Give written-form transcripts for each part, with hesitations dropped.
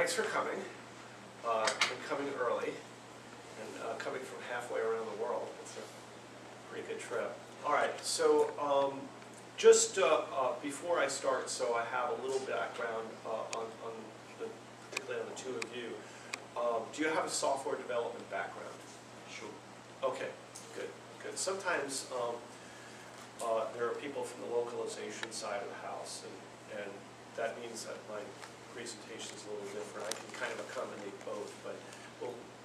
Thanks for coming, and coming early, and coming from halfway around the world. It's a pretty good trip. All right, so just before I start, so I have a little background particularly on the two of you. Do you have a software development background? Sure. Okay, good, good. Sometimes there are people from the localization side of the house, and that means that my presentation is a little different. I can kind of accommodate both, but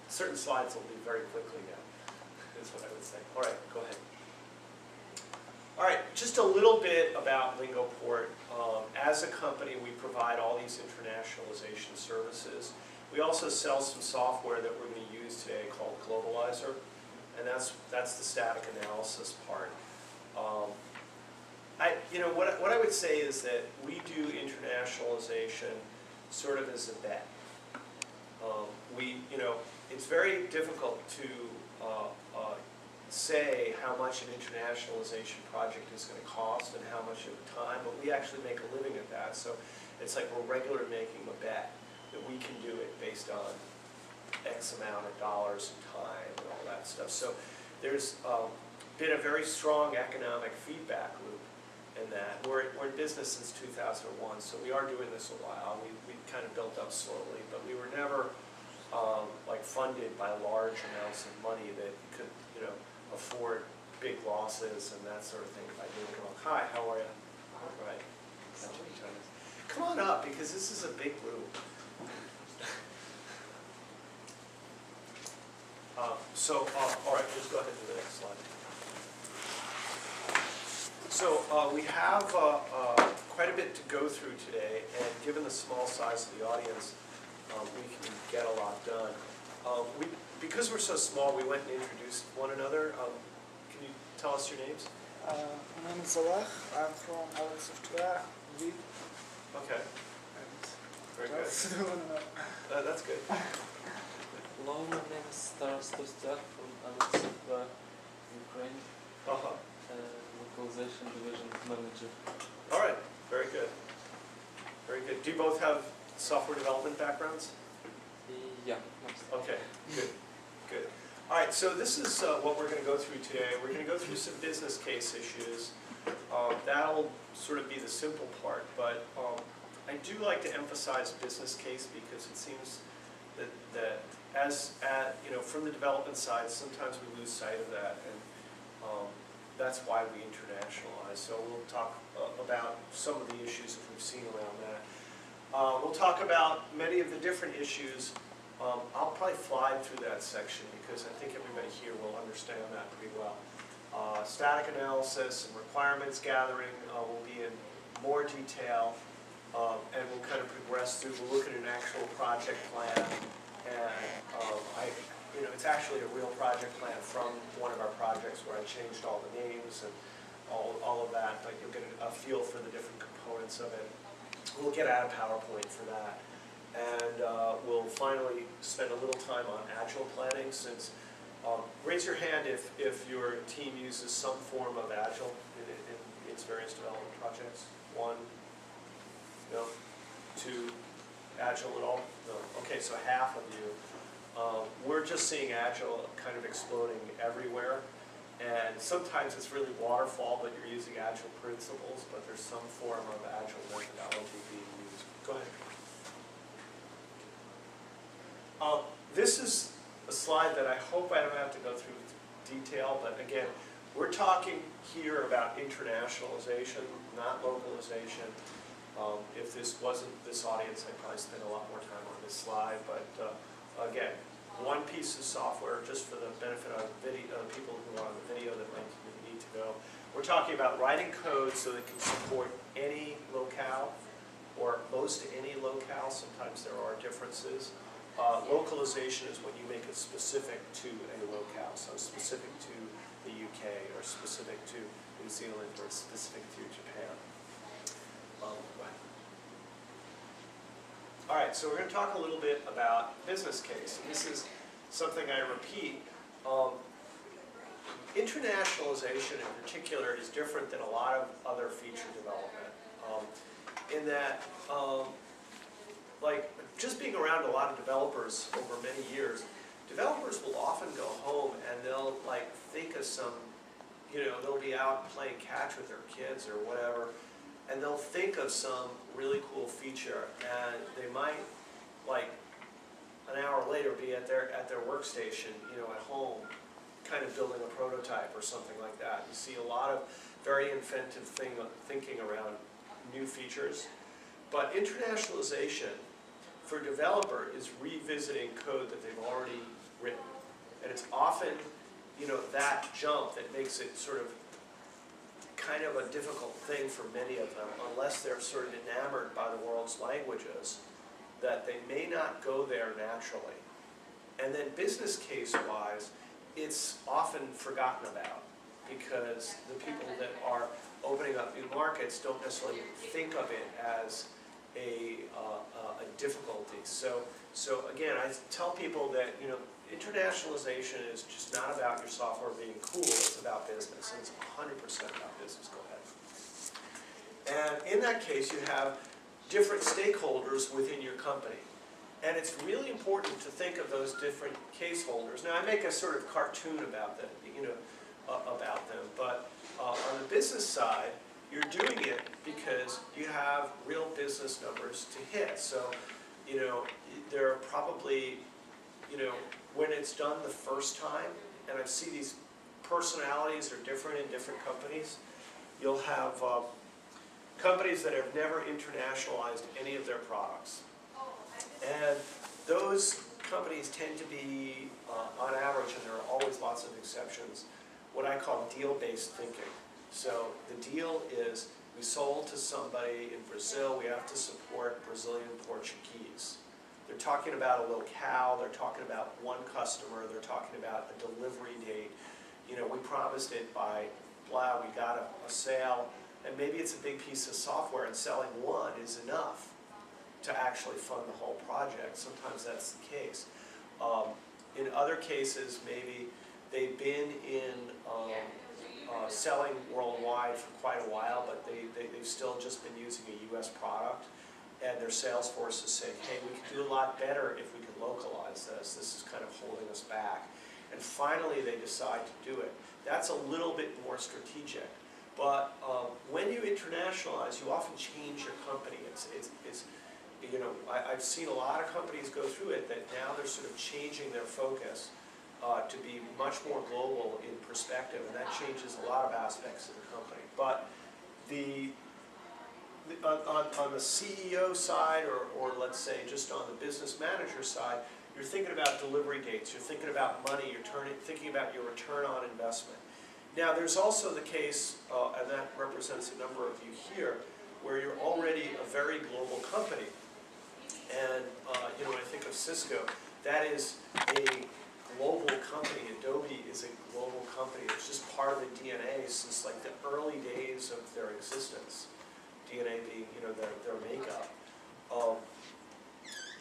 certain slides will be very quickly now, is what I would say. All right, go ahead. All right, just a little bit about LegalPort. As a company, we provide all these internationalization services. We also sell some software that we're going to use today called Globalyzer, and that's the static analysis part. What I would say is that we do internationalization sort of as a bet. It's very difficult to say how much an internationalization project is going to cost and how much of the time, but we actually make a living at that. So it's like we're regularly making a bet that we can do it based on X amount of dollars and time and all that stuff. So there's been a very strong economic feedback loop in that. We're in business since 2001, so we are doing this a while. We kind of built up slowly, but we were never funded by large amounts of money that could, afford big losses and that sort of thing by doing it wrong. Hi, how are you? All right. Come on up, because this is a big group. All right, let's go ahead to the next slide. So we have quite a bit to go through today, and given the small size of the audience, we can get a lot done. Because we're so small, we went and introduced one another. Can you tell us your names? My name is Salah. I'm from our software. Okay. Very good. That's good. Hello, my name is Taras Kostyak from our software, Ukraine. Localization division manager. All right. Very good. Very good. Do you both have software development backgrounds? Yeah. Okay, good, good. All right, so this is what we're going to go through today. We're going to go through some business case issues. That'll sort of be the simple part, but I do like to emphasize business case because it seems that from the development side, sometimes we lose sight of that, and that's why we internationalize. So we'll talk about some of the issues that we've seen around that. We'll talk about many of the different issues. I'll probably fly through that section because I think everybody here will understand that pretty well. Static analysis and requirements gathering will be in more detail, and we'll kind of progress through. We'll look at an actual project plan, and it's actually a real project plan from one of our projects where I changed all the names and all of that, but you'll get a feel for the different components of it. We'll get out of PowerPoint for that. And we'll finally spend a little time on agile planning, since raise your hand if your team uses some form of agile in its various development projects. 1, no, 2, agile at all? No. Okay, so half of you. We're just seeing agile kind of exploding everywhere, and sometimes it's really waterfall, but you're using agile principles, but there's some form of agile methodology being used. Go ahead. This is a slide that I hope I don't have to go through detail, but again, we're talking here about internationalization, not localization. If this wasn't this audience, I'd probably spend a lot more time on this slide, but again, one piece of software just for the benefit of people who are on the video that might need to know. We're talking about writing code so that it can support any locale, or most any locale. Sometimes there are differences. Localization is when you make it specific to a locale, so specific to the UK, or specific to New Zealand, or specific to Japan. All right, so we're going to talk a little bit about business case. And this is something I repeat. Internationalization in particular is different than a lot of other feature development, in that just being around a lot of developers over many years, developers will often go home and they'll like think of some, you know, they'll be out playing catch with their kids or whatever, and they'll think of some really cool feature, and they might, like, an hour later be at their workstation, you know, at home, kind of building a prototype or something like that. You see a lot of very inventive thinking around new features. But internationalization for a developer is revisiting code that they've already written. And it's often, you know, that jump that makes it sort of kind of a difficult thing for many of them, unless they're sort of enamored by the world's languages, that they may not go there naturally. And then business case-wise, it's often forgotten about because the people that are opening up new markets don't necessarily think of it as a difficulty. So again, I tell people that, you know, internationalization is just not about your software being cool, it's about business, and it's 100% about business. Go ahead. And in that case, you have different stakeholders within your company. And it's really important to think of those different case holders. Now, I make a sort of cartoon about them, you know, but on the business side, you're doing it because you have real business numbers to hit. So, you know, there are probably, you know, when it's done the first time, and I see these personalities are different in different companies, you'll have companies that have never internationalized any of their products. And those companies tend to be, on average, and there are always lots of exceptions, what I call deal-based thinking. So the deal is we sold to somebody in Brazil, we have to support Brazilian Portuguese. They're talking about a locale, they're talking about one customer, they're talking about a delivery date. You know, we promised it by blah, we got a sale, and maybe it's a big piece of software and selling one is enough to actually fund the whole project. Sometimes that's the case. In other cases, maybe they've been in selling worldwide for quite a while, but they've still just been using a US product, and their sales force is saying, hey, we could do a lot better if we could localize this. This is kind of holding us back. And finally, they decide to do it. That's a little bit more strategic. But when you internationalize, you often change your company. It's you know, I've seen a lot of companies go through it that now they're sort of changing their focus to be much more global in perspective, and that changes a lot of aspects of the company. But on the CEO side, or let's say just on the business manager side, you're thinking about delivery dates, you're thinking about money, you're thinking about your return on investment. Now there's also the case, and that represents a number of you here, where you're already a very global company. And you know, when I think of Cisco, that is a global company. Adobe is a global company. It's just part of the DNA since like the early days of their existence. DNA being, you know, their makeup.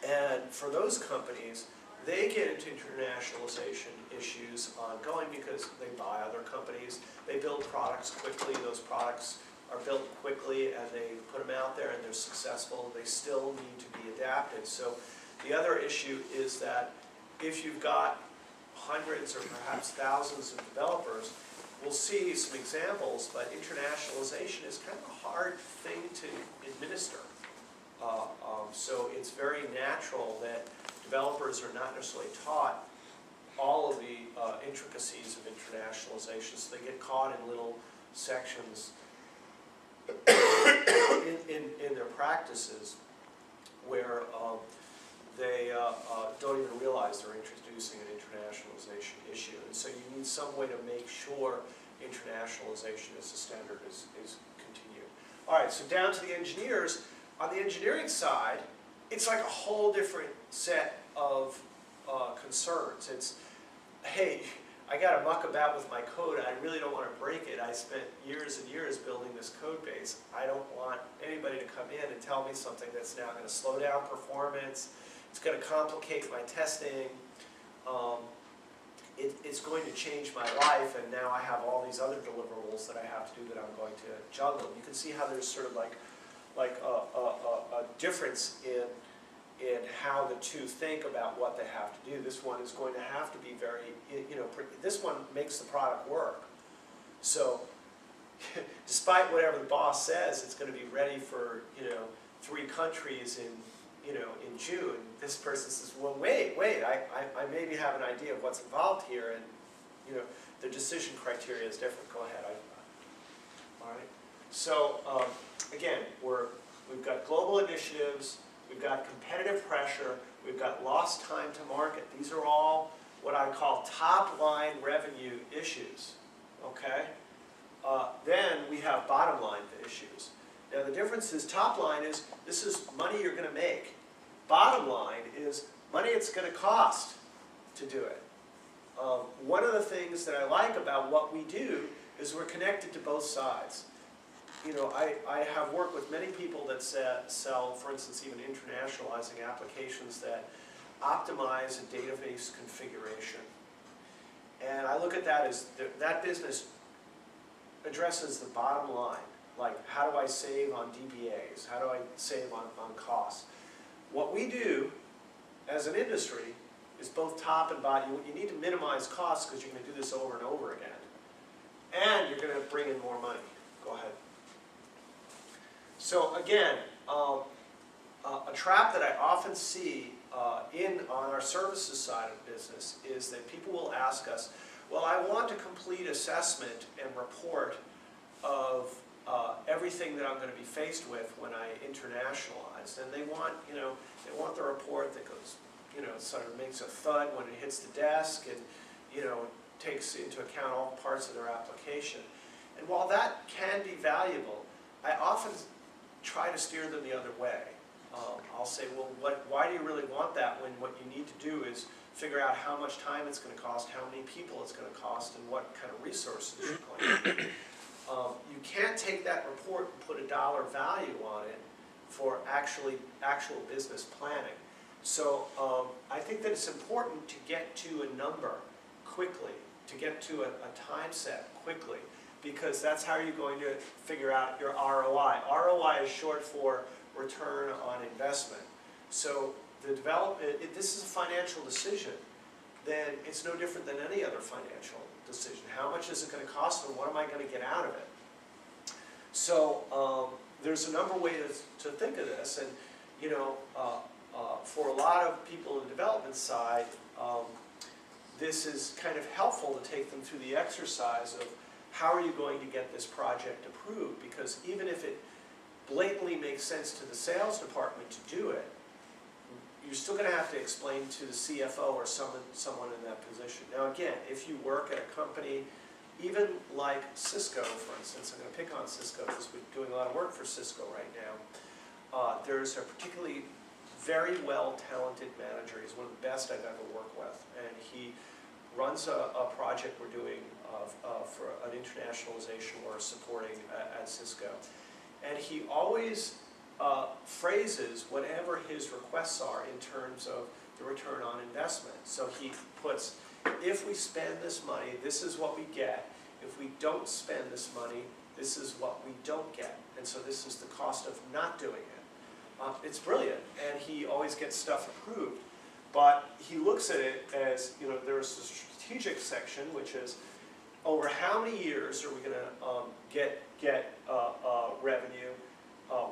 And for those companies, they get into internationalization issues ongoing because they buy other companies. They build products quickly. Those products are built quickly and they put them out there and they're successful. They still need to be adapted. So the other issue is that if you've got hundreds or perhaps thousands of developers, we'll see some examples, but internationalization is kind of a hard thing to administer. So it's very natural that developers are not necessarily taught all of the intricacies of internationalization, so they get caught in little sections in their practices where they don't even realize they're introducing an internationalization issue. And so you need some way to make sure internationalization as a standard is continued. All right, so down to the engineers. On the engineering side, it's like a whole different set of concerns. It's, hey, I got to muck about with my code. I really don't want to break it. I spent years and years building this code base. I don't want anybody to come in and tell me something that's now going to slow down performance. It's going to complicate my testing. It's going to change my life, and now I have all these other deliverables that I have to do that I'm going to juggle. You can see how there's sort of like a difference in how the two think about what they have to do. This one is going to have to be very, this one makes the product work. So despite whatever the boss says, it's going to be ready for, 3 countries in June. This person says, well, wait, I maybe have an idea of what's involved here, and, the decision criteria is different. Go ahead. All right. So, again, we've got global initiatives, we've got competitive pressure, we've got lost time to market. These are all what I call top-line revenue issues, okay? Then we have bottom-line issues. Now, the difference is top line is this is money you're going to make. Bottom line is money it's going to cost to do it. One of the things that I like about what we do is we're connected to both sides. I have worked with many people that sell, for instance, even internationalizing applications that optimize a database configuration. And I look at that as that business addresses the bottom line. Like, how do I save on DBAs? How do I save on costs? What we do as an industry is both top and bottom. You need to minimize costs because you're going to do this over and over again. And you're going to bring in more money. Go ahead. So again, a trap that I often see on our services side of business is that people will ask us, well, I want a complete assessment and report of everything that I'm going to be faced with when I internationalize. And they want, they want the report that goes, sort of makes a thud when it hits the desk and, takes into account all parts of their application. And while that can be valuable, I often try to steer them the other way. I'll say, well, why do you really want that when what you need to do is figure out how much time it's going to cost, how many people it's going to cost, and what kind of resources you're going to need. You can't take that report and put a dollar value on it for actual business planning. So I think that it's important to get to a number quickly, to get to a time set quickly, because that's how you're going to figure out your ROI. ROI is short for return on investment. So the development, this is a financial decision, then it's no different than any other financial decision. How much is it going to cost and what am I going to get out of it? So there's a number of ways to think of this, and for a lot of people in the development side, this is kind of helpful to take them through the exercise of how are you going to get this project approved, because even if it blatantly makes sense to the sales department to do it, you're still going to have to explain to the CFO or someone in that position. Now again, if you work at a company, even like Cisco, for instance, I'm going to pick on Cisco because we're doing a lot of work for Cisco right now. There's a particularly very well-talented manager. He's one of the best I've ever worked with, and he runs a project we're doing for an internationalization we're supporting at Cisco. And he always phrases whatever his requests are in terms of the return on investment. So he puts, if we spend this money, this is what we get. If we don't spend this money, this is what we don't get. And so this is the cost of not doing it. It's brilliant, and he always gets stuff approved. But he looks at it as, there's a strategic section, which is over how many years are we going to get revenue,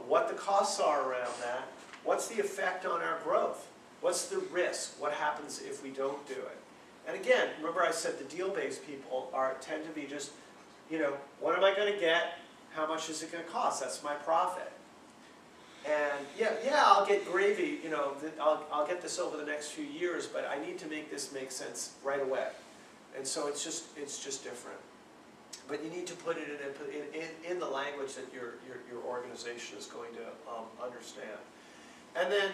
what the costs are around that, what's the effect on our growth, what's the risk, what happens if we don't do it. And again, remember I said the deal-based people tend to be just, what am I going to get, how much is it going to cost, that's my profit. And yeah, I'll get gravy, I'll get this over the next few years, but I need to make this make sense right away. And so it's just different. But you need to put it in the language that your organization is going to understand. And then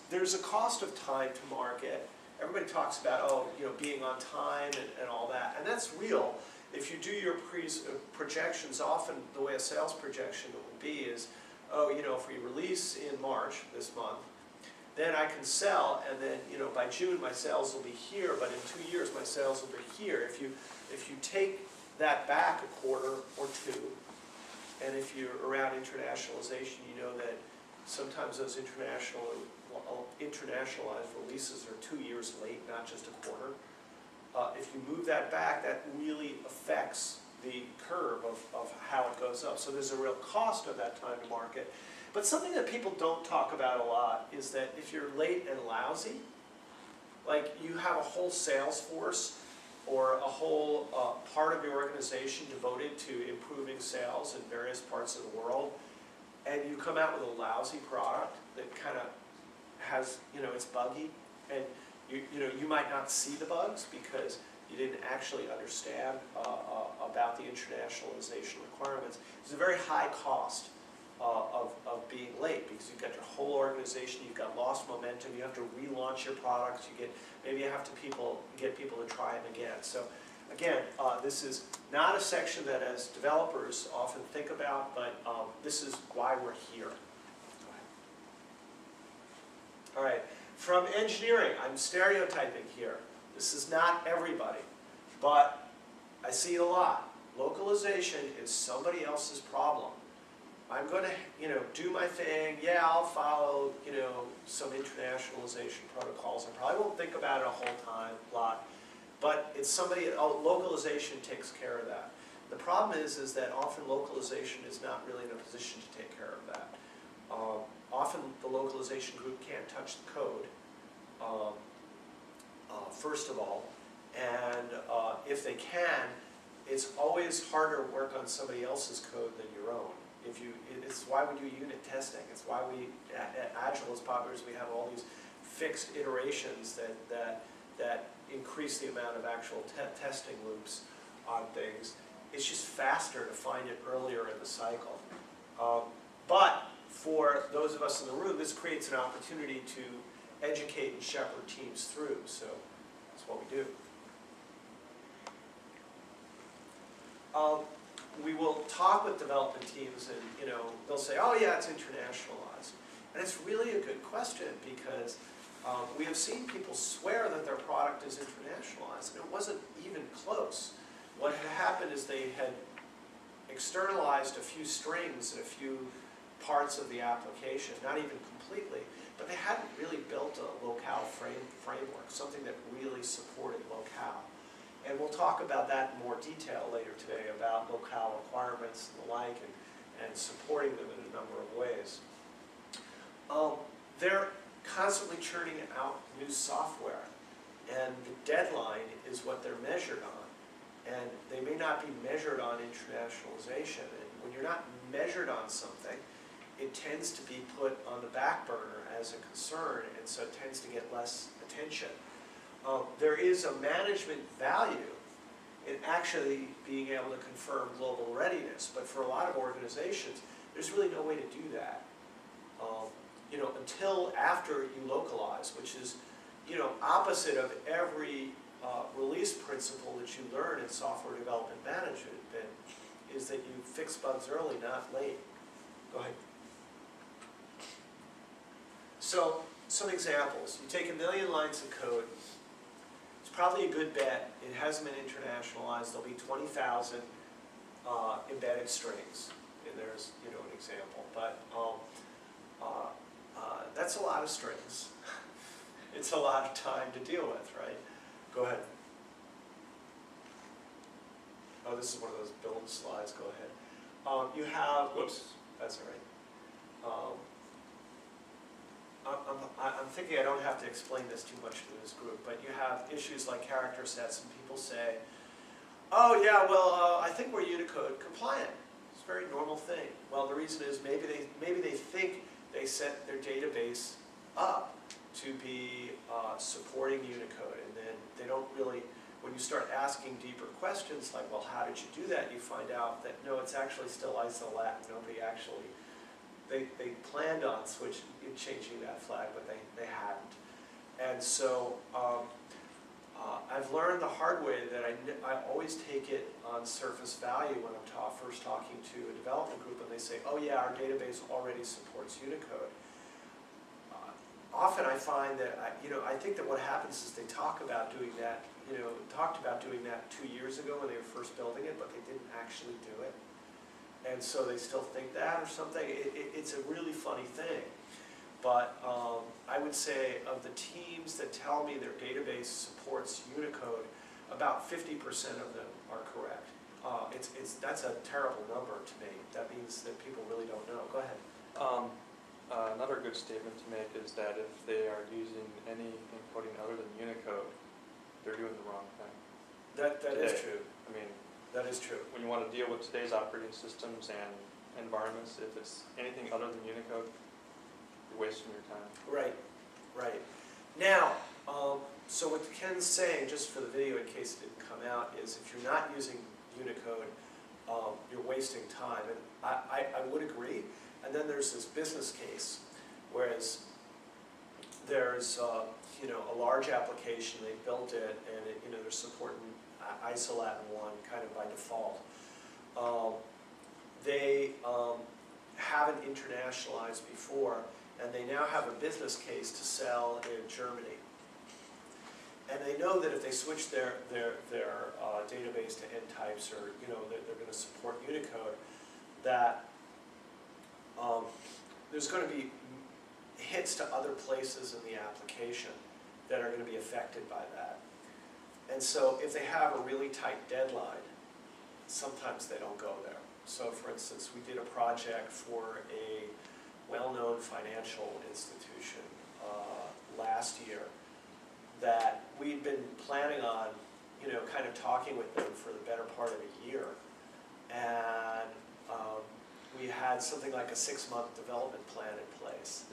there's a cost of time to market. Everybody talks about, being on time and all that, and that's real. If you do your projections, often the way a sales projection will be is, if we release in March, this month, then I can sell, and then, by June my sales will be here, but in 2 years my sales will be here. If you take that back a quarter or two, and if you're around internationalization, you know that sometimes those internationalization internationalized releases are 2 years late, not just a quarter. If you move that back, that really affects the curve of how it goes up. So there's a real cost of that time to market. But something that people don't talk about a lot is that if you're late and lousy, like you have a whole sales force or a whole part of your organization devoted to improving sales in various parts of the world, and you come out with a lousy product that kind of has, it's buggy, and you might not see the bugs because you didn't actually understand about the internationalization requirements. There's a very high cost of being late because you've got your whole organization, you've got lost momentum, you have to relaunch your products, maybe you have to get people to try them again. So again, this is not a section that as developers often think about, but this is why we're here. All right, from engineering, I'm stereotyping here. This is not everybody, but I see it a lot. Localization is somebody else's problem. I'm going to, do my thing. Yeah, I'll follow, some internationalization protocols. I probably won't think about it a whole lot, but it's somebody. Localization takes care of that. The problem is that often localization is not really in a position to take care of that. Often the localization group can't touch the code. First of all, and if they can, it's always harder to work on somebody else's code than your own. It's why we do unit testing. It's why we, at Agile as popular as we have all these fixed iterations that increase the amount of actual testing loops on things. It's just faster to find it earlier in the cycle. But for those of us in the room, this creates an opportunity to educate and shepherd teams through. So that's what we do. We will talk with development teams and, they'll say, oh yeah, it's internationalized. And it's really a good question because we have seen people swear that their product is internationalized, and it wasn't even close. What had happened is they had externalized a few strings and a few parts of the application, not even completely, but they hadn't really built a locale framework, something that really supported locale. And we'll talk about that in more detail later today, about locale requirements and the like, and supporting them in a number of ways. They're constantly churning out new software, and the deadline is what they're measured on. And they may not be measured on internationalization. And when you're not measured on something, it tends to be put on the back burner as a concern, and so it tends to get less attention. There is a management value in actually being able to confirm global readiness, but for a lot of organizations, there's really no way to do that. Until after you localize, which is, opposite of every release principle that you learn in software development management, is that you fix bugs early, not late. Go ahead. So, some examples. You take 1 million lines of code. It's probably a good bet. It hasn't been internationalized. There'll be 20,000 embedded strings. And there's, an example. But that's a lot of strings. It's a lot of time to deal with, right? Go ahead. Oh, this is one of those build slides. Go ahead. You have, whoops, that's all right. I'm thinking I don't have to explain this too much to this group, but you have issues like character sets, and people say, oh yeah, well, I think we're Unicode compliant. It's a very normal thing. Well, the reason is maybe they think they set their database up to be supporting Unicode, and then they don't really, when you start asking deeper questions like, well, how did you do that? You find out that no, it's actually still iso-lat. Nobody actually, they planned on changing that flag, but they hadn't. And so I've learned the hard way that I always take it on surface value when I'm first talking to a development group, and they say, oh yeah, our database already supports Unicode. Often I find that, I think that what happens is they talk about doing that, talked about doing that 2 years ago when they were first building it, but they didn't actually do it. And so they still think that or something. It's a really funny thing. but I would say of the teams that tell me their database supports Unicode, about 50% of them are correct. That's a terrible number to me. That means that people really don't know. Go ahead. Another good statement to make is that if they are using any encoding other than Unicode, they're doing the wrong thing. That is Today. true. I mean, That is true. when you want to deal with today's operating systems and environments, if it's anything other than Unicode, you're wasting your time. Right, right. Now, so what Ken's saying, just for the video in case it didn't come out, is if you're not using Unicode, you're wasting time. And I would agree. And then there's this business case, whereas there's a large application, they built it, and they're supporting ISO Latin 1 kind of by default. They haven't internationalized before, and they now have a business case to sell in Germany. And they know that if they switch their database to N types, or they're going to support Unicode, that there's going to be hits to other places in the application that are going to be affected by that. And so if they have a really tight deadline, sometimes they don't go there. So for instance, we did a project for a well-known financial institution last year that we'd been planning on, kind of talking with them for the better part of a year. And we had something like a 6-month development plan in place.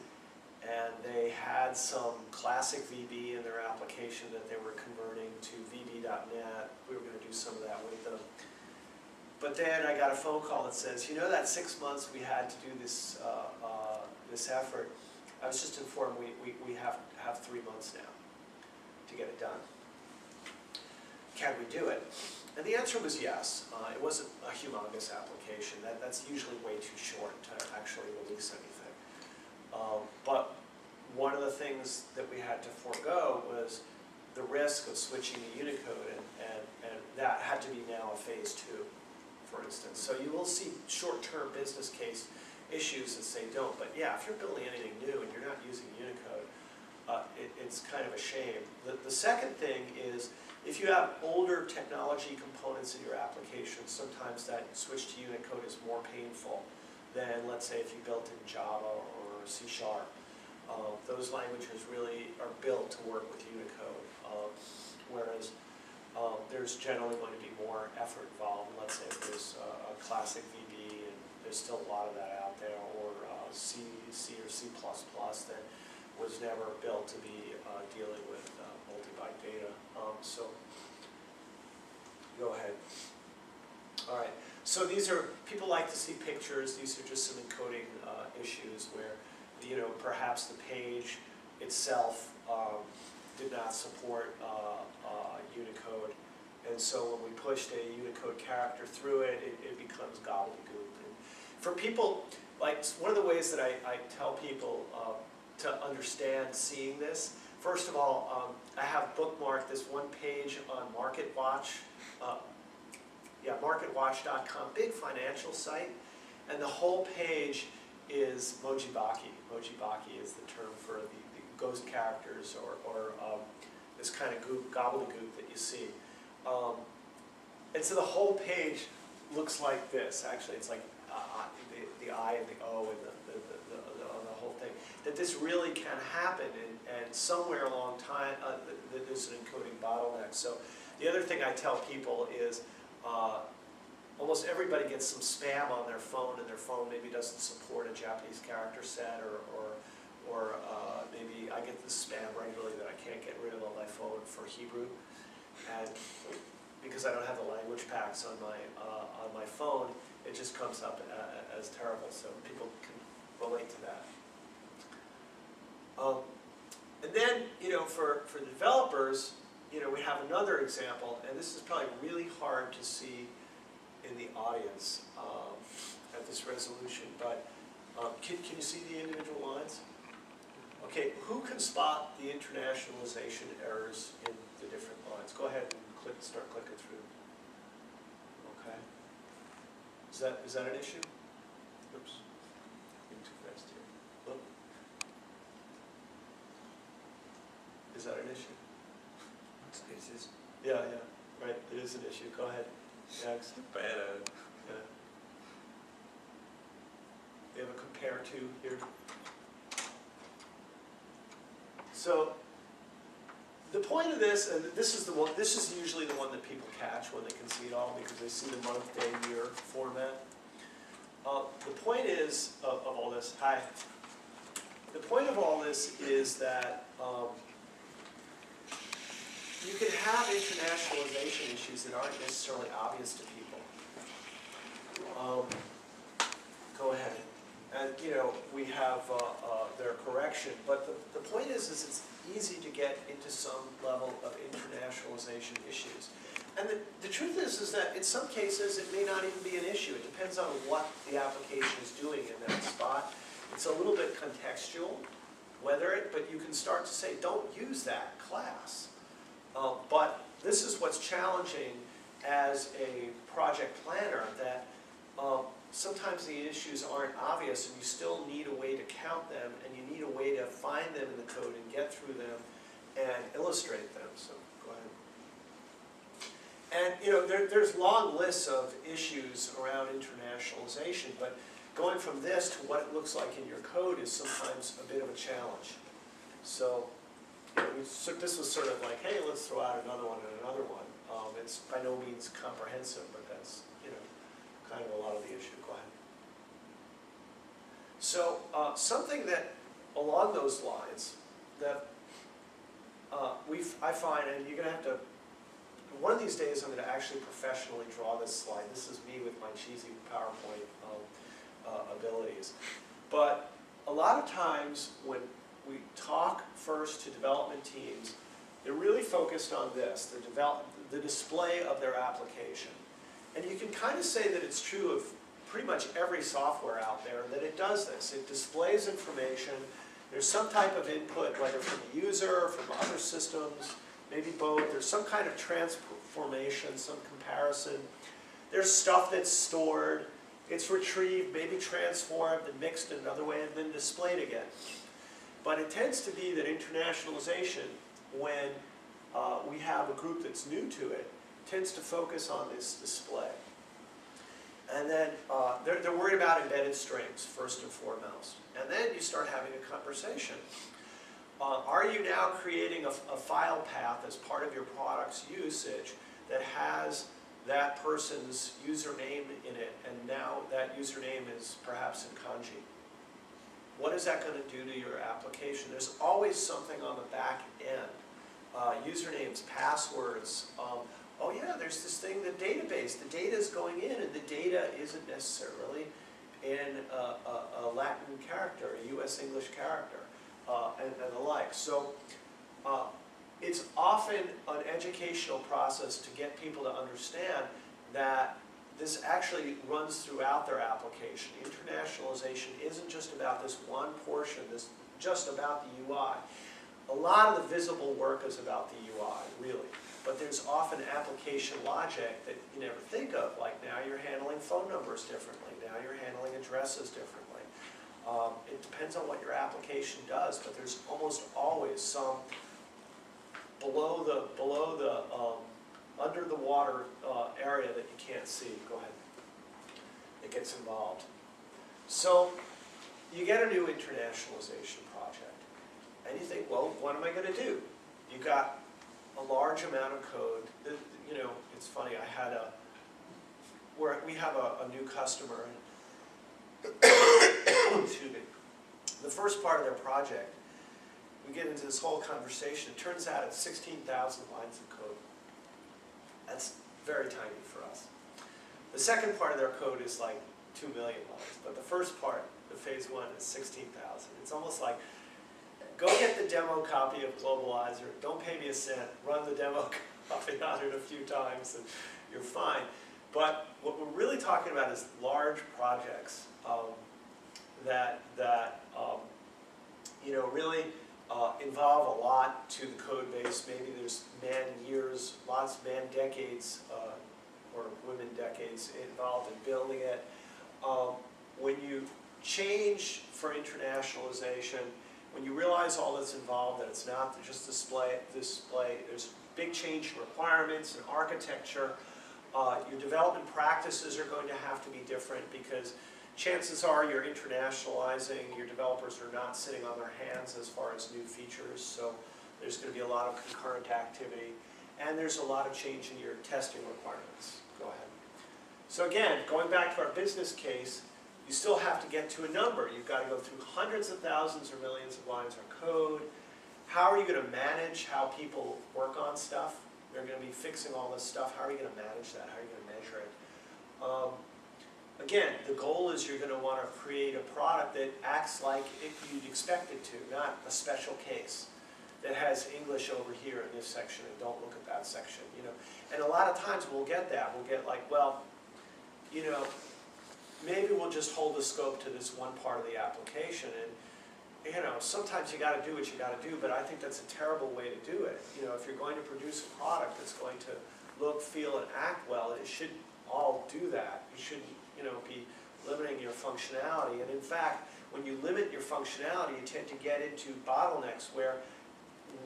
And they had some classic VB in their application that they were converting to VB.net. We were going to do some of that with them. But then I got a phone call that says, that 6 months we had to do this this effort, I was just informed we have 3 months now to get it done. Can we do it? And the answer was yes. It wasn't a humongous application. That's usually way too short to actually release anything. But one of the things that we had to forego was the risk of switching to Unicode, and that had to be now a phase 2, for instance. So you will see short-term business case issues that say don't, but yeah, if you're building anything new and you're not using Unicode, it's kind of a shame. The second thing is, if you have older technology components in your application, sometimes that switch to Unicode is more painful than, let's say, if you built in Java or C#. Those languages really are built to work with Unicode, whereas there's generally going to be more effort involved. Let's say if there's a classic VB, and there's still a lot of that out there, or C or C++ that was never built to be dealing with multi-byte data. So go ahead. All right. So these are, people like to see pictures. These are just some encoding issues where, perhaps the page itself did not support Unicode. And so when we pushed a Unicode character through it, it becomes gobbledygook. And for people, like, one of the ways that I tell people to understand seeing this, first of all, I have bookmarked this one page on MarketWatch. MarketWatch.com, big financial site, and the whole page is Mojibaki. Mojibaki is the term for the ghost characters, or this kind of gobbledygook that you see. And so the whole page looks like this. Actually, it's like the I and the O and the whole thing. That this really can happen, and somewhere along time, there's an encoding bottleneck. So the other thing I tell people is, almost everybody gets some spam on their phone, and their phone maybe doesn't support a Japanese character set, or maybe I get this spam regularly that I can't get rid of on my phone for Hebrew, and because I don't have the language packs on my phone, it just comes up as terrible. So people can relate to that. And then, for the developers, we have another example, and this is probably really hard to see in the audience at this resolution, but can you see the individual lines? Okay, who can spot the internationalization errors in the different lines? Go ahead and start clicking through. Okay. Is that an issue? Oops. Being too fast here. Look. Is that an issue? It is Yeah, right, it is an issue. Go ahead. Next. bad at it. Yeah. We have a compare to here. So the point of this, and this is the one, this is usually the one that people catch when they can see it all because they see the month, day, year format. The point is of all this. Hi. The point of all this is that you can have internationalization issues that aren't necessarily obvious to people. Go ahead. And, you know, we have their correction, but the point is it's easy to get into some level of internationalization issues. And the truth is that in some cases it may not even be an issue. It depends on what the application is doing in that spot. It's a little bit contextual, but you can start to say, don't use that class. But this is what's challenging as a project planner, that sometimes the issues aren't obvious and you still need a way to count them and you need a way to find them in the code and get through them and illustrate them. So go ahead. And you know, there's long lists of issues around internationalization, but going from this to what it looks like in your code is sometimes a bit of a challenge. So you know, this was sort of like, hey, let's throw out another one and another one. It's by no means comprehensive, but that's, you know, kind of a lot of the issue. Go ahead. So something that along those lines that I find, and you're going to have to, one of these days I'm going to actually professionally draw this slide. This is me with my cheesy PowerPoint abilities. But a lot of times when we talk first to development teams, they're really focused on this, the display of their application. And you can kind of say that it's true of pretty much every software out there, that it does this. It displays information. There's some type of input, whether from the user or from other systems, maybe both. There's some kind of transformation, some comparison. There's stuff that's stored. It's retrieved, maybe transformed and mixed in another way, and then displayed again. But it tends to be that internationalization, when we have a group that's new to it, tends to focus on this display. And then they're worried about embedded strings, first and foremost. And then you start having a conversation. Are you now creating a file path as part of your product's usage that has that person's username in it, and now that username is perhaps in kanji? What is that going to do to your application? There's always something on the back end. Usernames, passwords. Oh yeah, there's this thing, the database. The data is going in, and the data isn't necessarily in a Latin character, a US English character, and the like. So it's often an educational process to get people to understand that this actually runs throughout their application. Internationalization isn't just about this one portion, this just about the UI. A lot of the visible work is about the UI, really. But there's often application logic that you never think of, like now you're handling phone numbers differently, now you're handling addresses differently. It depends on what your application does, but there's almost always some below the under the water area that you can't see. Go ahead. It gets involved. So you get a new internationalization project, and you think, well, what am I going to do? You got a large amount of code. You know, it's funny. We have a new customer, and excuse me. The first part of their project, we get into this whole conversation. It turns out it's 16,000 lines of code. That's very tiny for us. The second part of their code is like 2 million lines, but the first part, the phase one, is 16,000. It's almost like, go get the demo copy of Globalyzer, don't pay me a cent, run the demo copy on it a few times, and you're fine. But what we're really talking about is large projects that you know, really involve a lot to the code base. Maybe there's man years, lots of man decades, or women decades involved in building it. When you change for internationalization, when you realize all that's involved, that it's not just display, there's big change in requirements and architecture. Your development practices are going to have to be different because chances are you're internationalizing, your developers are not sitting on their hands as far as new features, so there's going to be a lot of concurrent activity, and there's a lot of change in your testing requirements. Go ahead. So again, going back to our business case, you still have to get to a number. You've got to go through hundreds of thousands or millions of lines of code. How are you going to manage how people work on stuff? They're going to be fixing all this stuff. How are you going to manage that? How are you going to measure it? Again, the goal is you're going to want to create a product that acts like you'd expect it to, not a special case that has English over here in this section and don't look at that section. And a lot of times we'll get that. We'll get like, well, maybe we'll just hold the scope to this one part of the application, and sometimes you got to do what you got to do, but I think that's a terrible way to do it. If you're going to produce a product that's going to look, feel, and act well, it should all do that. You shouldn't, be limiting your functionality. And in fact, when you limit your functionality, you tend to get into bottlenecks where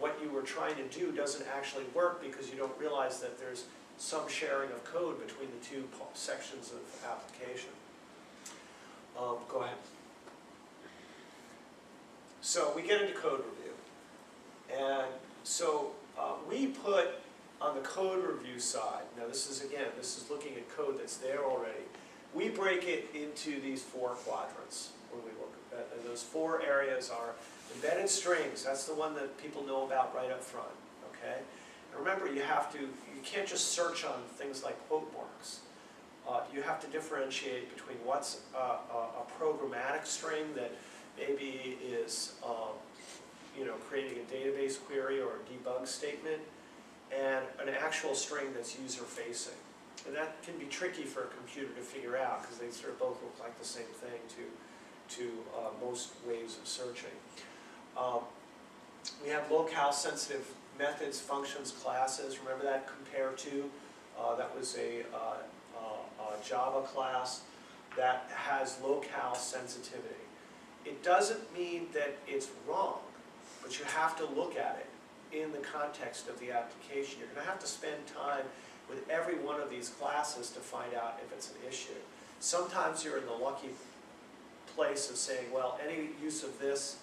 what you were trying to do doesn't actually work because you don't realize that there's some sharing of code between the two sections of application. Go ahead. So we get into code review. And so we put on the code review side, now this is looking at code that's there already. We break it into these 4 quadrants when we look at that. And those 4 areas are embedded strings. That's the one that people know about right up front. Okay? And remember, you can't just search on things like quote marks. You have to differentiate between what's a programmatic string that maybe is creating a database query or a debug statement, and an actual string that's user-facing. And that can be tricky for a computer to figure out because they sort of both look like the same thing to most ways of searching. We have locale-sensitive methods, functions, classes. Remember that compare to? That was a Java class that has locale sensitivity. It doesn't mean that it's wrong, but you have to look at it in the context of the application. You're going to have to spend time with every one of these classes to find out if it's an issue. Sometimes you're in the lucky place of saying, well, any use of this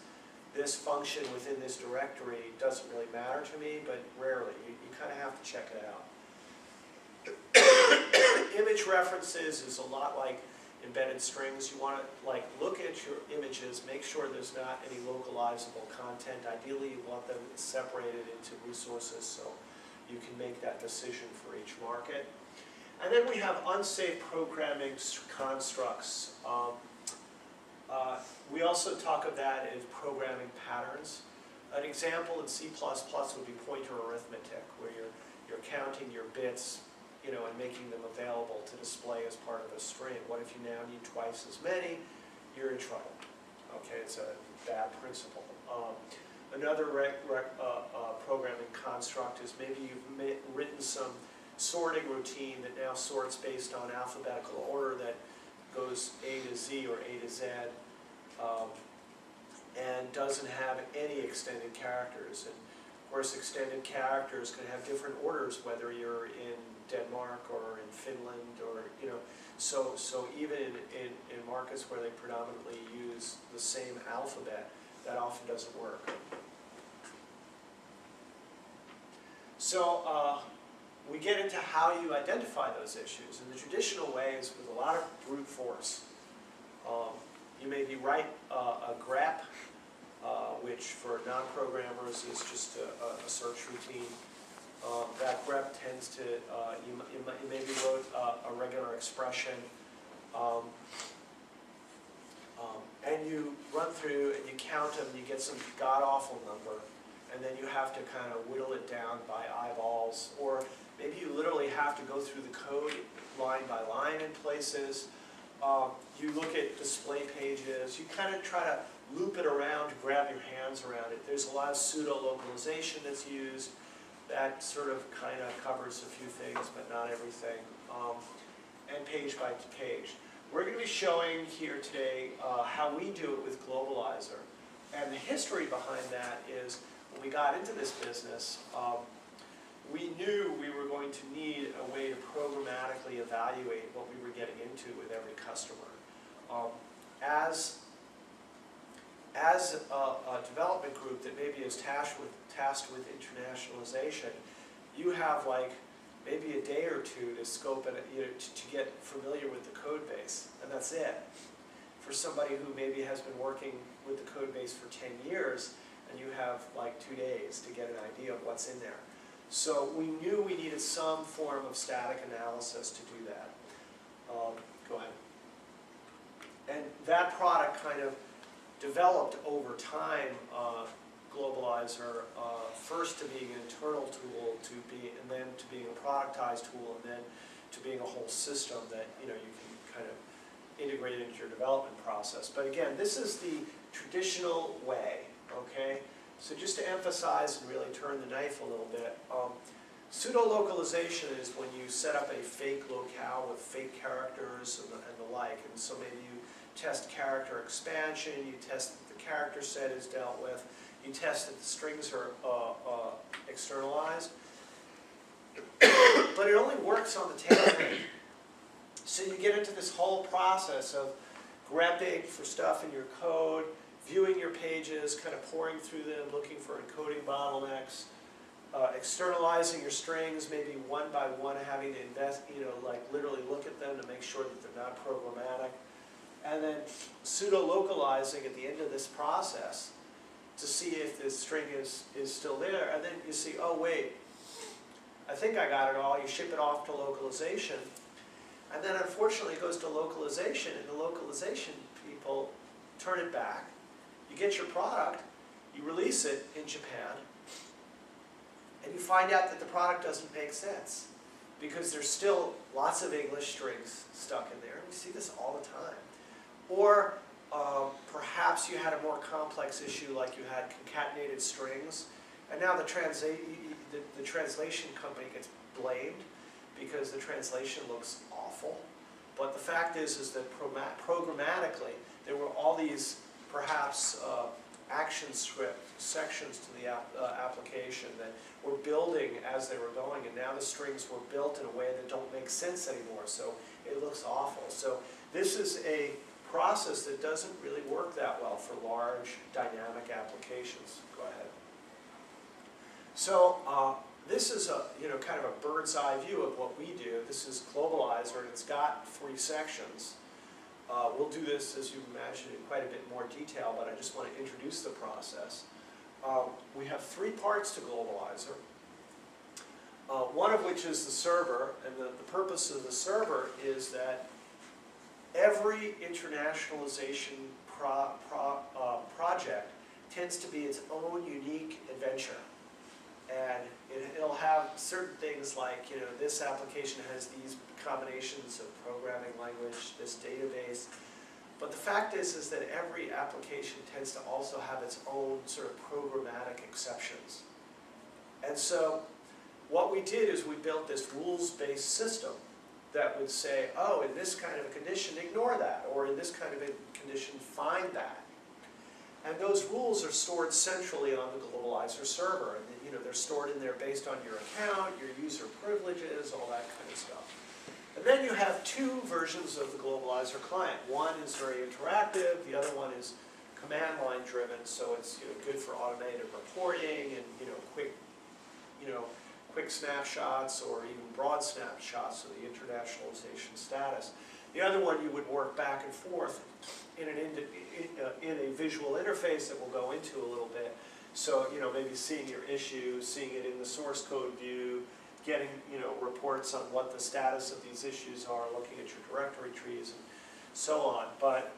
function within this directory doesn't really matter to me, but rarely. You kind of have to check it out. Image references is a lot like embedded strings. You want to look at your images, make sure there's not any localizable content. Ideally, you want them separated into resources so you can make that decision for each market. And then we have unsafe programming constructs. We also talk of that as programming patterns. An example in C++ would be pointer arithmetic, where you're counting your bits, and making them available to display as part of a string. What if you now need twice as many? You're in trouble. Okay, it's a bad principle. Another programming construct is maybe you've written some sorting routine that now sorts based on alphabetical order that goes A to Z or A to Z, and doesn't have any extended characters. And of course, extended characters could have different orders, whether you're in Denmark or in Finland, or so even in markets where they predominantly use the same alphabet, that often doesn't work. So we get into how you identify those issues, and the traditional way is with a lot of brute force. You maybe write a grep, which for non-programmers is just a search routine. That grep tends to, you maybe wrote a regular expression, and you run through and you count them, and you get some god-awful number, and then you have to kind of whittle it down by eyeballs, or maybe you literally have to go through the code line by line in places. You look at display pages, you kind of try to loop it around to grab your hands around it. There's a lot of pseudo-localization that's used. That sort of kind of covers a few things, but not everything. And page by page. We're going to be showing here today how we do it with Globalizer. And the history behind that is, when we got into this business, we knew we were going to need a way to programmatically evaluate what we were getting into with every customer. As a development group that maybe is tasked with internationalization, you have like maybe a day or two to scope it, to get familiar with the code base, and that's it. For somebody who maybe has been working with the code base for 10 years, and you have like 2 days to get an idea of what's in there. So we knew we needed some form of static analysis to do that. Go ahead. And that product kind of developed over time, Globalizer, first to being an internal tool, and then to being a productized tool, and then to being a whole system that you can kind of integrate into your development process. But again, this is the traditional way, okay? So just to emphasize and really turn the knife a little bit, pseudo-localization is when you set up a fake locale with fake characters and the like. And so maybe you test character expansion, you test that the character set is dealt with, you test that the strings are externalized. But it only works on the tail end. So you get into this whole process of grepping for stuff in your code, viewing your pages, kind of pouring through them, looking for encoding bottlenecks, externalizing your strings, maybe one by one, having to invest, like literally look at them to make sure that they're not programmatic, and then pseudo-localizing at the end of this process to see if the string is still there, and then you see, oh wait, I think I got it all. You ship it off to localization, and then unfortunately it goes to localization, and the localization people turn it back. You get your product, you release it in Japan, and you find out that the product doesn't make sense because there's still lots of English strings stuck in there. We see this all the time. Or perhaps you had a more complex issue, like you had concatenated strings, and now the translation company gets blamed because the translation looks awful. But the fact is that programmatically, there were all these perhaps action script sections to the application that were building as they were going, and now the strings were built in a way that don't make sense anymore, so it looks awful. So this is a process that doesn't really work that well for large dynamic applications. Go ahead. So this is a kind of a bird's eye view of what we do. This is Globalizer, and it's got 3 sections. We'll do this, as you imagine, in quite a bit more detail, but I just want to introduce the process. We have 3 parts to Globalizer, one of which is the server, and the purpose of the server is that every internationalization project tends to be its own unique adventure. And it'll have certain things like, this application has these combinations of programming language, this database. But the fact is that every application tends to also have its own sort of programmatic exceptions. And so what we did is we built this rules-based system that would say, oh, in this kind of a condition, ignore that, or in this kind of a condition, find that. And those rules are stored centrally on the Globalizer server. And they're stored in there based on your account, your user privileges, all that kind of stuff. And then you have 2 versions of the Globalizer client. One is very interactive, the other one is command line driven, so it's good for automated reporting and quick snapshots or even broad snapshots of the internationalization status. The other one you would work back and forth in a visual interface that we'll go into a little bit. So maybe seeing your issue, seeing it in the source code view, getting reports on what the status of these issues are, looking at your directory trees, and so on. But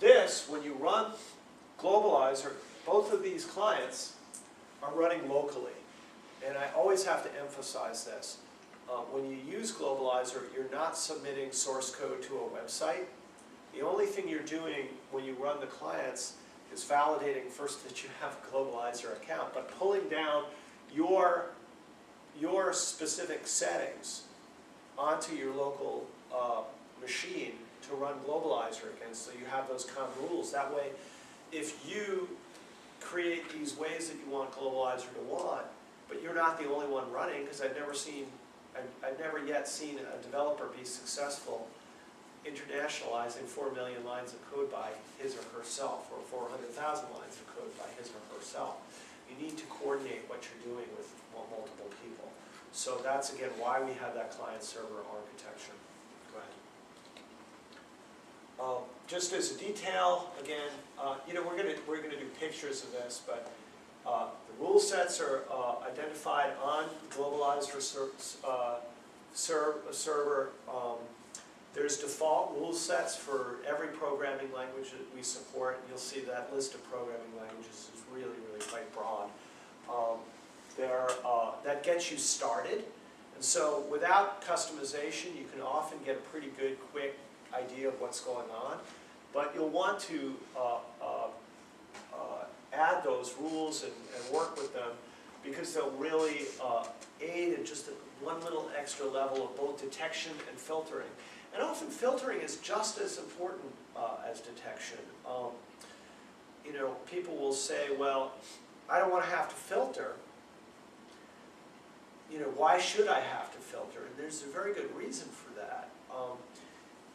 this, when you run Globalizer, both of these clients are running locally. And I always have to emphasize this. When you use Globalizer, you're not submitting source code to a website. The only thing you're doing when you run the clients is validating first that you have a Globalizer account, but pulling down your specific settings onto your local machine to run Globalizer against, so you have those common rules. That way, if you create these ways that you want Globalizer to want, but you're not the only one running, because I've never yet seen a developer be successful internationalizing 4 million lines of code by his or herself, or 400,000 lines of code by his or herself. You need to coordinate what you're doing with multiple people. So that's, again, why we have that client-server architecture. Go ahead. Just as a detail, again, we're gonna do pictures of this, but the rule sets are identified on Globalizer server. There's default rule sets for every programming language that we support. And you'll see that list of programming languages is really, really quite broad. That gets you started. And so without customization, you can often get a pretty good, quick idea of what's going on. But you'll want to add those rules and work with them, because they'll really aid in just one little extra level of both detection and filtering. And often filtering is just as important as detection. People will say, well, I don't want to have to filter. Why should I have to filter? And there's a very good reason for that.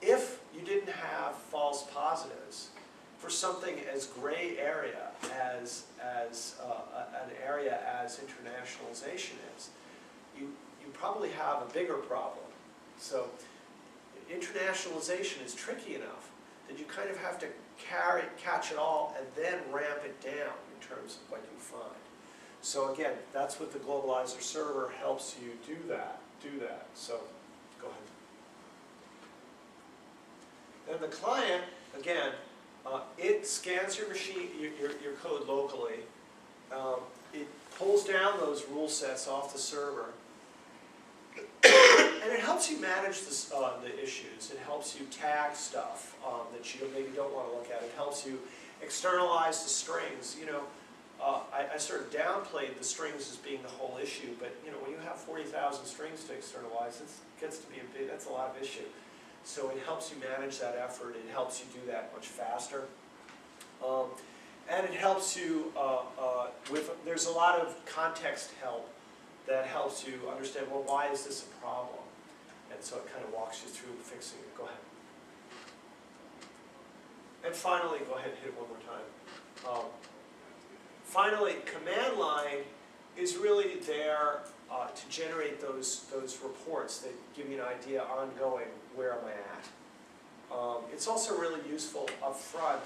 If you didn't have false positives for something as gray area as an area as internationalization is, you probably have a bigger problem. So internationalization is tricky enough that you kind of have to catch it all and then ramp it down in terms of what you find. So again, that's what the Globalizer server helps you do that. So go ahead. Then the client, again, it scans your machine, your code locally. It pulls down those rule sets off the server. And it helps you manage the issues. It helps you tag stuff that you maybe don't want to look at. It helps you externalize the strings. I sort of downplayed the strings as being the whole issue, but when you have 40,000 strings to externalize, it gets to be that's a lot of issue. So it helps you manage that effort. It helps you do that much faster. And it helps you there's a lot of context help that helps you understand, well, why is this a problem? And so it kind of walks you through fixing it. Go ahead. And finally, go ahead and hit it one more time. Finally, command line is really there to generate those reports that give you an idea ongoing, where am I at? It's also really useful up front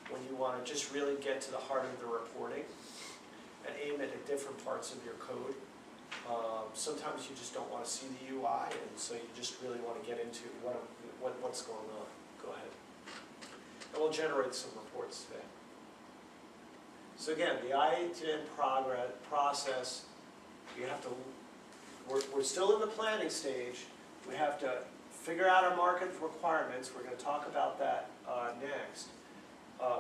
when you want to just really get to the heart of the reporting and aim it at different parts of your code. Sometimes you just don't want to see the UI, and so you just really want to get into what's going on. Go ahead. And we'll generate some reports today. So again, the I18n process, you have to, we're still in the planning stage. We have to figure out our market requirements. We're going to talk about that next.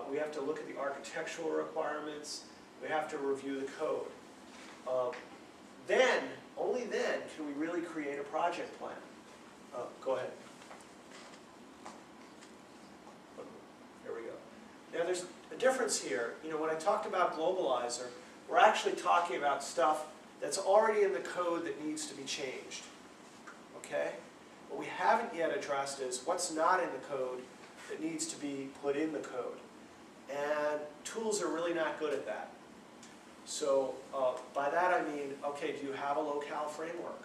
We have to look at the architectural requirements. We have to review the code. Then, only then, can we really create a project plan. Go ahead. Here we go. Now there's a difference here. When I talked about Globalizer, we're actually talking about stuff that's already in the code that needs to be changed. Okay? What we haven't yet addressed is what's not in the code that needs to be put in the code. And tools are really not good at that. So by that I mean, okay, do you have a locale framework?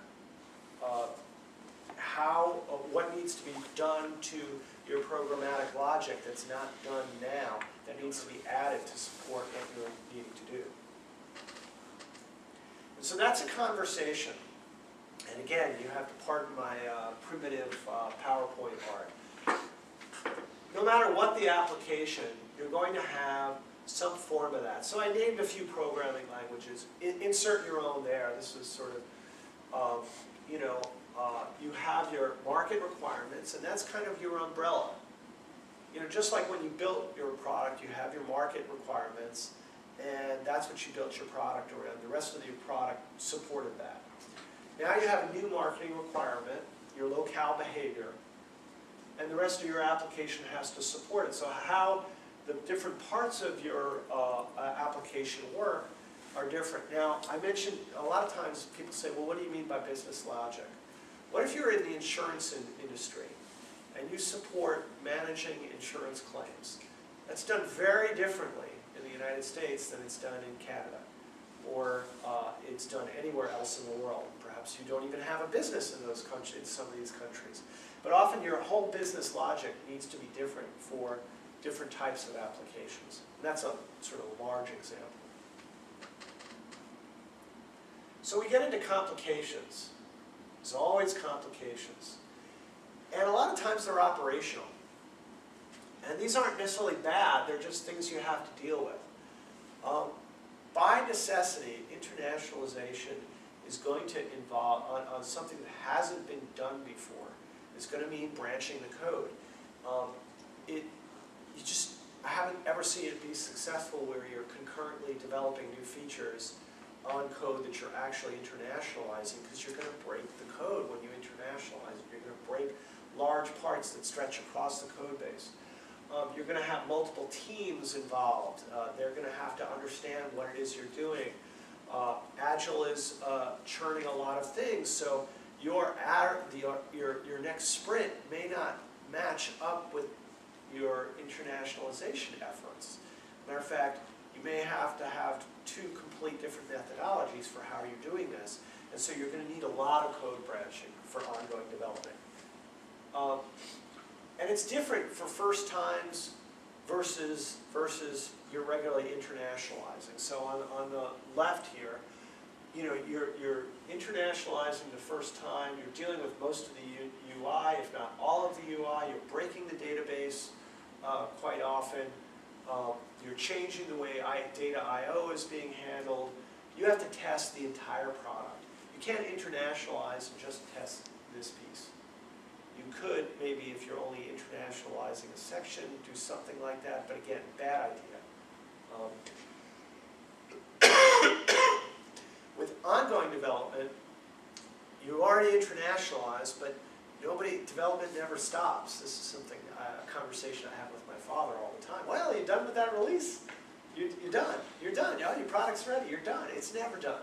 What needs to be done to your programmatic logic that's not done now that needs to be added to support what you're needing to do? And so that's a conversation. And again, you have to pardon my primitive PowerPoint art. No matter what the application, you're going to have some form of that. So I named a few programming languages. Insert your own there. This is sort of, you have your market requirements, and that's kind of your umbrella. Just like when you built your product, you have your market requirements, and that's what you built your product around. The rest of your product supported that. Now you have a new marketing requirement, your locale behavior, and the rest of your application has to support it. So how the different parts of your application work are different. Now, I mentioned a lot of times people say, well, what do you mean by business logic? What if you're in the insurance industry and you support managing insurance claims? That's done very differently in the United States than it's done in Canada, or it's done anywhere else in the world. Perhaps you don't even have a business in those countries, in some of these countries. But often your whole business logic needs to be different for different types of applications. And that's a sort of large example. So we get into complications. There's always complications. And a lot of times they're operational. And these aren't necessarily bad, they're just things you have to deal with. By necessity, internationalization is going to involve, on something that hasn't been done before, it's going to mean branching the code. I haven't ever seen it be successful where you're concurrently developing new features on code that you're actually internationalizing, because you're going to break the code when you internationalize it. You're going to break large parts that stretch across the code base. You're going to have multiple teams involved. They're going to have to understand what it is you're doing. Agile is churning a lot of things, so your next sprint may not match up with your internationalization efforts. Matter of fact, you may have to have two complete different methodologies for how you're doing this, and so you're going to need a lot of code branching for ongoing development. And it's different for first times versus you're regularly internationalizing. So on the left here, you're internationalizing the first time, you're dealing with most of the UI, if not all of the UI, you're breaking the database quite often, you're changing the way data I/O is being handled. You have to test the entire product. You can't internationalize and just test this piece. You could, maybe if you're only internationalizing a section, do something like that, but again, bad idea. With ongoing development, you already internationalized, but development never stops. This is something, a conversation I have with my father all the time. Well, are you done with that release? You're done. You're done. Your product's ready. You're done. It's never done.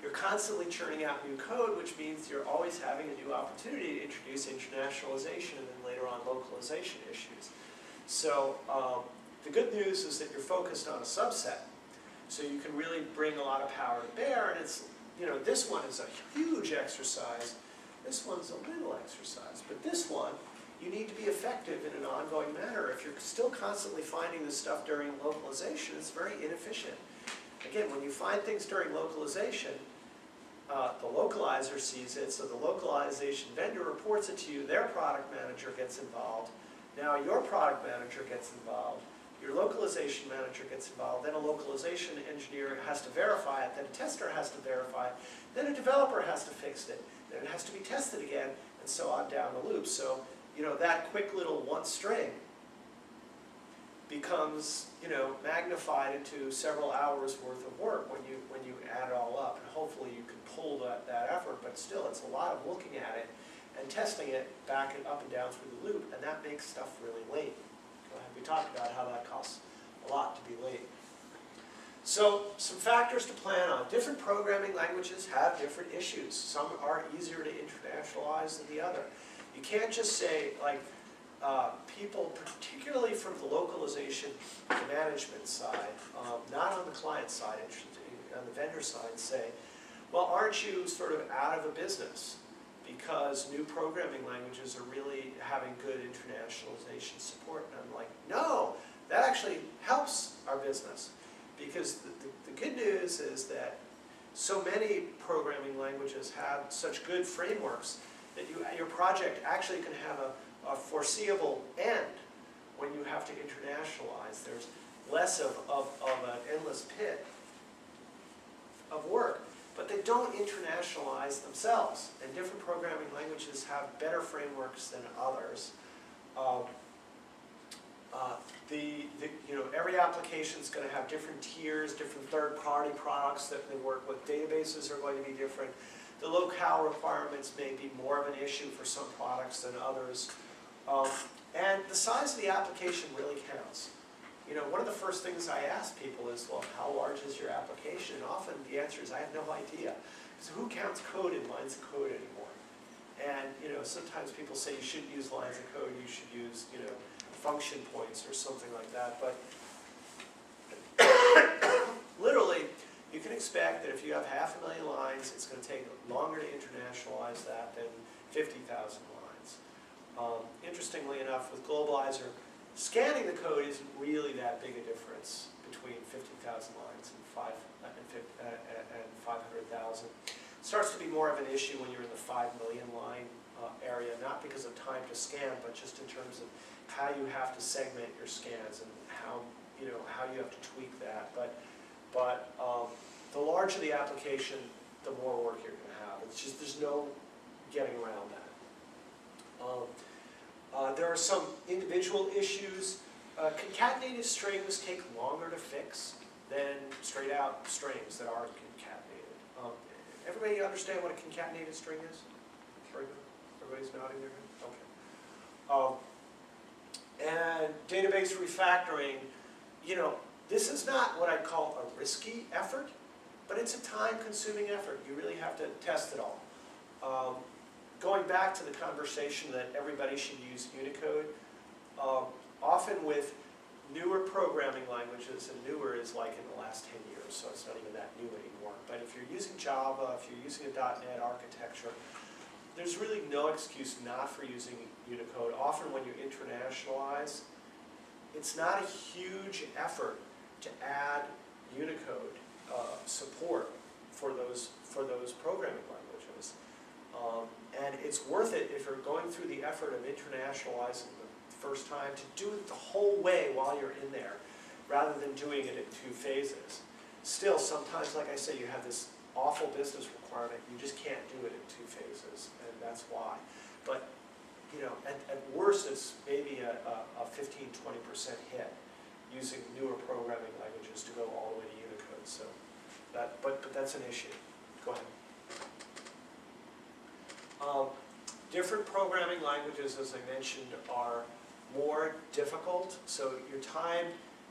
You're constantly churning out new code, which means you're always having a new opportunity to introduce internationalization and then later on localization issues. So the good news is that you're focused on a subset. So you can really bring a lot of power to bear, and it's, this one is a huge exercise. This one's a little exercise, but this one, you need to be effective in an ongoing manner. If you're still constantly finding this stuff during localization, it's very inefficient. Again, when you find things during localization, the localizer sees it, so the localization vendor reports it to you, their product manager gets involved, now your product manager gets involved, your localization manager gets involved, then a localization engineer has to verify it, then a tester has to verify it, then a developer has to fix it, then it has to be tested again, and so on down the loop. So, that quick little one string becomes, magnified into several hours worth of work when you add it all up. And hopefully you can pull that effort, but still it's a lot of looking at it and testing it back and up and down through the loop, and that makes stuff really late. We talked about how that costs a lot to be late. So some factors to plan on. Different programming languages have different issues. Some are easier to internationalize than the other. You can't just say, like, people, particularly from the localization management side, not on the client side, on the vendor side, say, well, aren't you sort of out of a business because new programming languages are really having good internationalization support? And I'm like, no, that actually helps our business, because the good news is that so many programming languages have such good frameworks that your project actually can have a foreseeable end when you have to internationalize. There's less of an endless pit of work. But they don't internationalize themselves, and different programming languages have better frameworks than others. Every application is going to have different tiers, different third-party products that they work with. Databases are going to be different. The locale requirements may be more of an issue for some products than others. And the size of the application really counts. You know, one of the first things I ask people is, well, how large is your application? And often the answer is, I have no idea. So who counts code in lines of code anymore? And, you know, sometimes people say you shouldn't use lines of code, you should use, you know, function points or something like that. But literally, you can expect that if you have 500,000 lines, it's going to take longer to internationalize that than 50,000 lines. Interestingly enough, with Globalizer, scanning the code isn't really that big a difference between 50,000 lines and 500,000. It starts to be more of an issue when you're in the 5 million line area, not because of time to scan, but just in terms of how you have to segment your scans and how you have to tweak that. But the larger the application, the more work you're going to have. It's just there's no getting around that. There are some individual issues. Concatenated strings take longer to fix than straight out strings that aren't concatenated. Everybody understand what a concatenated string is? Very good. Everybody's nodding their head? Okay. And database refactoring, you know, this is not what I'd call a risky effort, but it's a time-consuming effort. You really have to test it all. Going back to the conversation that everybody should use Unicode, often with newer programming languages, and newer is like in the last 10 years, so it's not even that new anymore. But if you're using Java, if you're using a .NET architecture, there's really no excuse not for using Unicode. Often when you internationalize, it's not a huge effort to add Unicode support for those programming languages. And it's worth it if you're going through the effort of internationalizing the first time to do it the whole way while you're in there, rather than doing it in 2 phases. Still, sometimes, like I say, you have this awful business requirement, you just can't do it in 2 phases, and that's why. But, you know, at worst, it's maybe a 15–20% hit using newer programming languages to go all the way to Unicode. So, but that's an issue. Go ahead. Different programming languages, as I mentioned, are more difficult, so your time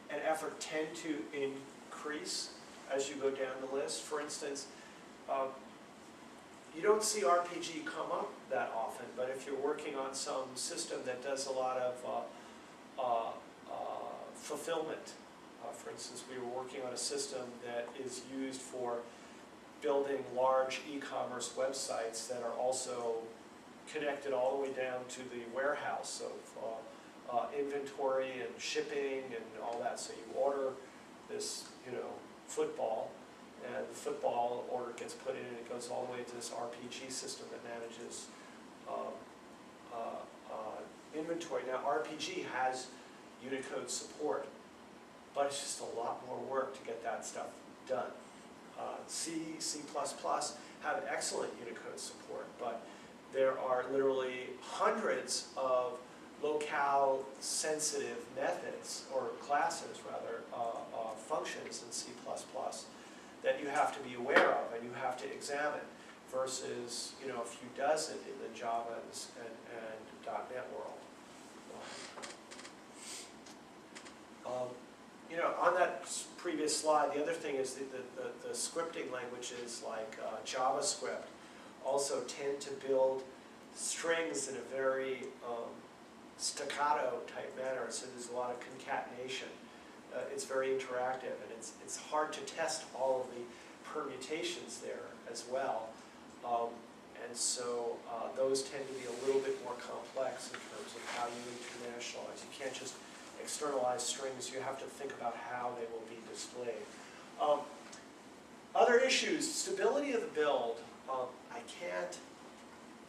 and effort tend to increase as you go down the list. For instance, you don't see RPG come up that often, but if you're working on some system that does a lot of fulfillment, for instance, we were working on a system that is used for building large e-commerce websites that are also connected all the way down to the warehouse of inventory and shipping and all that. So you order this, you know, football, and the football order gets put in and it goes all the way to this RPG system that manages inventory. Now RPG has Unicode support, but it's just a lot more work to get that stuff done. C, C++ have excellent Unicode support, but there are literally hundreds of locale-sensitive methods, or classes rather, functions in C++ that you have to be aware of and you have to examine, versus, you know, a few dozen in the Java and .NET world. You know, on that previous slide, the other thing is the scripting languages like JavaScript also tend to build strings in a very staccato type manner, so there's a lot of concatenation. It's very interactive, and it's hard to test all of the permutations there as well. And so those tend to be a little bit more complex in terms of how you internationalize. You can't just externalize strings, you have to think about how they will be displayed. Other issues, stability of the build.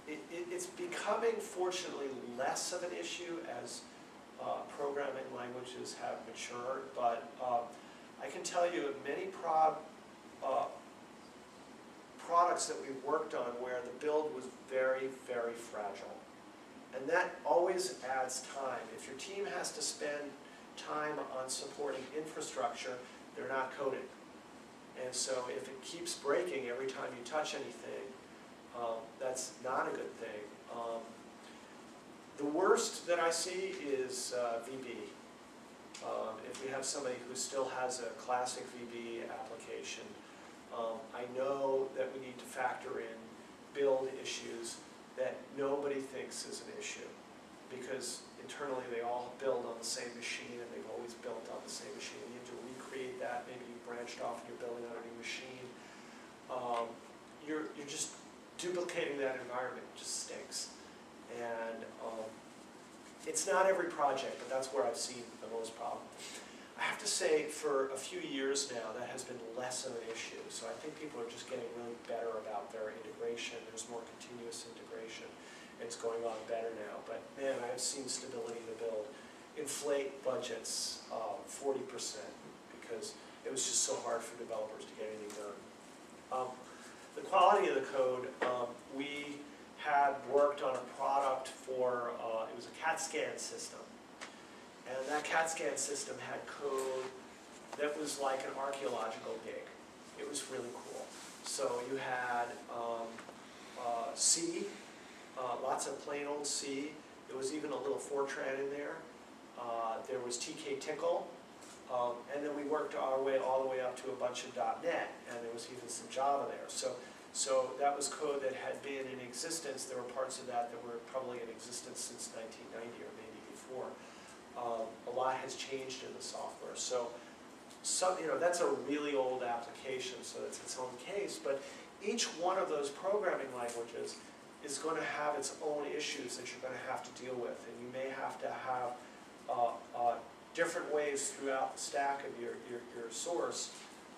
It's becoming, fortunately, less of an issue as programming languages have matured, but I can tell you many products that we've worked on where the build was very, very fragile. And that always adds time. If your team has to spend time on supporting infrastructure, they're not coding. And so if it keeps breaking every time you touch anything, That's not a good thing. The worst that I see is VB. If we have somebody who still has a classic VB application, I know that we need to factor in build issues that nobody thinks is an issue, because internally they all build on the same machine and they've always built on the same machine. You need to recreate that, maybe you branched off and you're building on a new machine. You're just duplicating that environment, it just stinks. And it's not every project, but that's where I've seen the most problem. I have to say, for a few years now, that has been less of an issue. So I think people are just getting really better about their integration. There's more continuous integration. It's going on better now. But man, I have seen stability in the build inflate budgets 40% because it was just so hard for developers to get anything done. The quality of the code, we had worked on a product for, it was a CAT scan system. And that CAT scan system had code that was like an archaeological dig. It was really cool. So you had C, lots of plain old C. There was even a little Fortran in there. There was TK Tickle. And then we worked our way all the way up to a bunch of .NET, and there was even some Java there. So that was code that had been in existence. There were parts of that that were probably in existence since 1990 or maybe before. A lot has changed in the software. So that's a really old application, so it's its own case. But each one of those programming languages is going to have its own issues that you're going to have to deal with, and you may have to have different ways throughout the stack of your source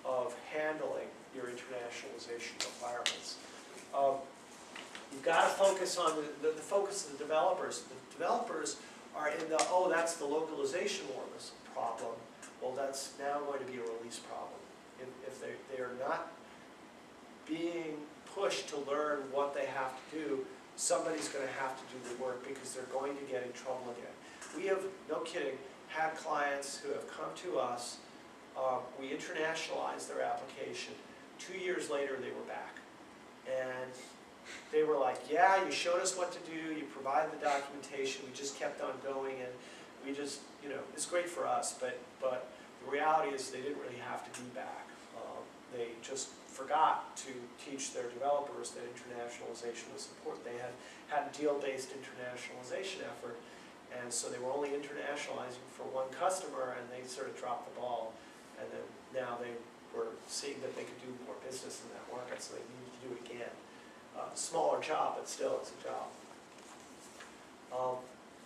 of handling your internationalization requirements. You've got to focus on the focus of the developers. The developers are in the, oh, that's the localization problem. Well, that's now going to be a release problem. If they are not being pushed to learn what they have to do, somebody's going to have to do the work because they're going to get in trouble again. We have, no kidding, had clients who have come to us, we internationalized their application. 2 years later, they were back. And they were like, yeah, you showed us what to do, you provided the documentation, we just kept on going, and we just, it's great for us, but the reality is they didn't really have to be back. They just forgot to teach their developers that internationalization was important. They had a deal-based internationalization effort, and so they were only internationalizing for one customer, and they sort of dropped the ball. And then now they were seeing that they could do more business in that market, so they needed to do it again. Smaller job, but still it's a job.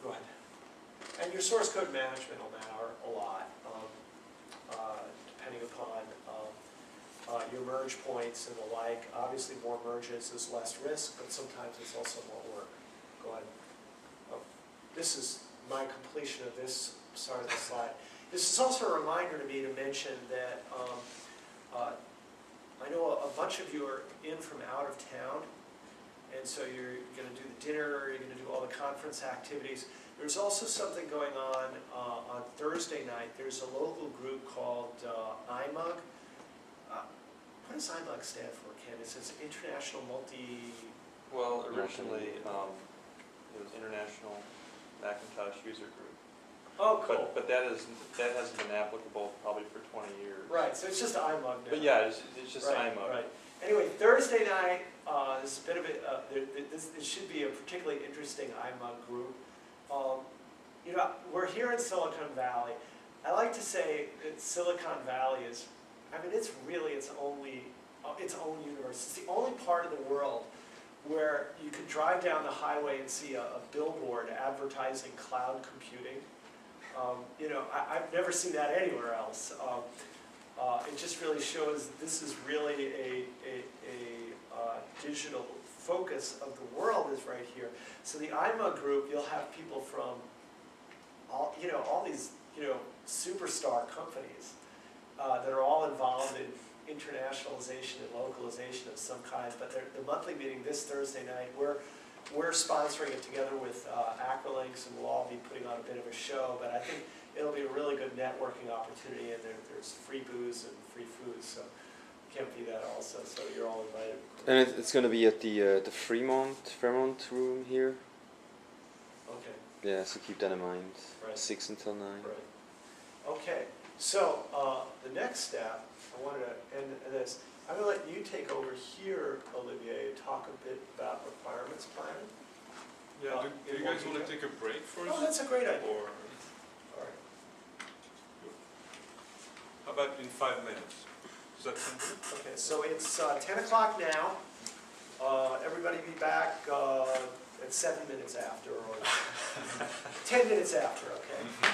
Go ahead. And your source code management will matter a lot, depending upon your merge points and the like. Obviously, more merges is less risk, but sometimes it's also more work. Go ahead. This is my completion of this part of the slide. This is also a reminder to me to mention that I know a bunch of you are in from out of town, and so you're going to do the dinner, you're going to do all the conference activities. There's also something going on Thursday night. There's a local group called IMA. What does IMA stand for, Ken? It says International Multi... Well, originally it was International Macintosh User Group. Oh, cool. But that hasn't been applicable probably for 20 years. Right, so it's just IMUG now. But yeah, it's just right, IMUG. Right. Anyway, Thursday night, this is a bit of this should be a particularly interesting IMUG group. We're here in Silicon Valley. I like to say that Silicon Valley is, it's really its own universe. It's the only part of the world where you could drive down the highway and see a billboard advertising cloud computing. I've never seen that anywhere else. It just really shows this is really a digital focus of the world is right here. So the IMA group, you'll have people from all these superstar companies that are all involved in internationalization and localization of some kind. But the monthly meeting this Thursday night, we're sponsoring it together with Acrolinks, and we'll all be putting on a bit of a show. But I think it'll be a really good networking opportunity, and there's free booze and free food, so can't be that also. So you're all invited. And it's going to be at the Fremont room here. Okay, Yeah, so keep that in mind. Right. 6 until 9. right. Okay, so the next step, I wanted to end this. I'm going to let you take over here, Olivier, and talk a bit about requirements planning. Yeah, do in you more guys want to detail? take a break first? Oh, that's a great idea. Or All right. how about in 5 minutes? Does that sound good? Okay, so it's 10 o'clock now. Everybody be back at 7 minutes after, or 10 minutes after, okay?